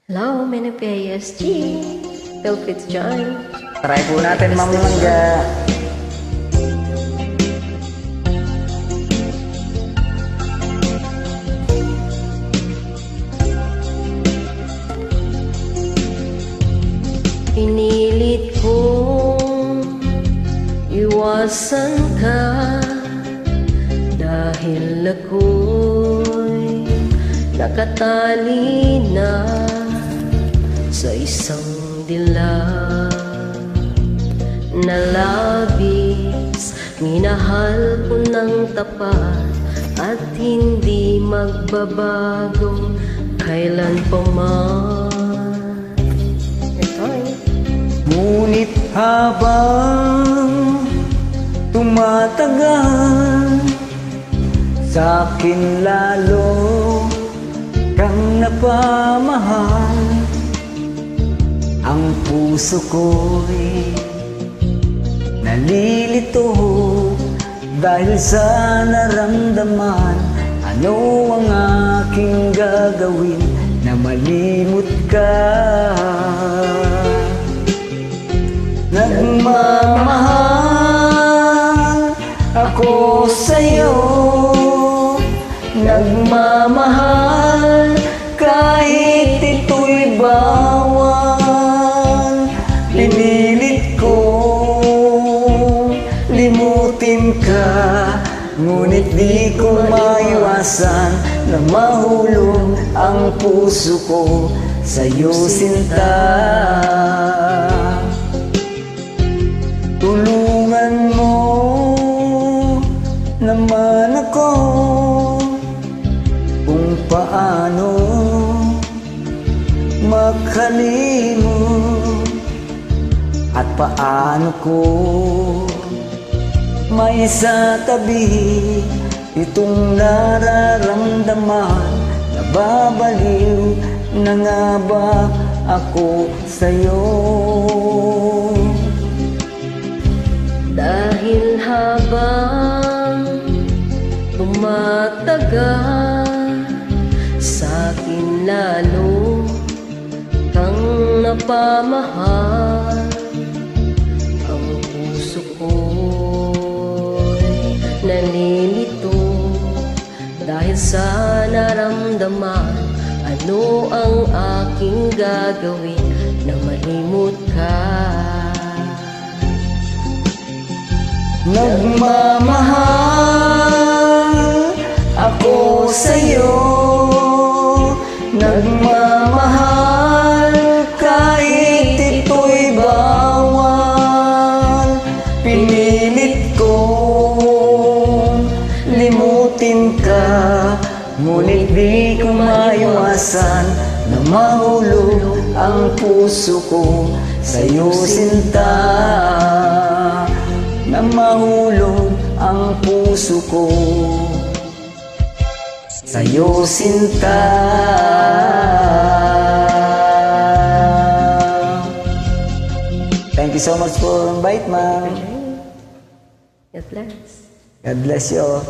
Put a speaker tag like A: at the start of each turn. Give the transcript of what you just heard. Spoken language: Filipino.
A: Hello, Manny PSG. Feel free to join.
B: Try po natin, Ma'am Langga.
A: Pinilit kong iwasan ka dahil ako'y nakatali na sa isang dilag na labis. Minahal ko ng tapat at hindi magbabago kailan pa man.
B: Ngunit habang tumatagal, sa'kin lalo kang napamahal. Ang puso ko'y nalilito dahil sa naramdaman. Ano ang aking gagawin na malimot ka? Nagmamahal ako sa'yo, nagmamahal kahit ito'y bawal. Pinilit ko limutin ka, ngunit di ko maiwasan na mahulog ang puso ko sa'yo, sinta. Tulungan mo naman ako kung paano makalimot at paano ko maisatabi itong nararamdaman. Nababaliw na nga ba ako sa'yo?
A: Dahil habang tumatagal, sa'kin lalo kang napamahal. Ang puso ko'y nalilito dahil sa naramdaman. Ano ang aking gagawin na malimot ka?
B: Nagmamahal ako sa'yo, nagmamahal kahit ito'y bawal. Pinilit kong limutin ka, ngunit di ko maiwasan na mahulog ang puso ko sa'yo, sinta. Na mahulog ang puso ko sa'yo, sinta. Thank you so much for invite, ma'am.
A: God bless.
B: God bless you.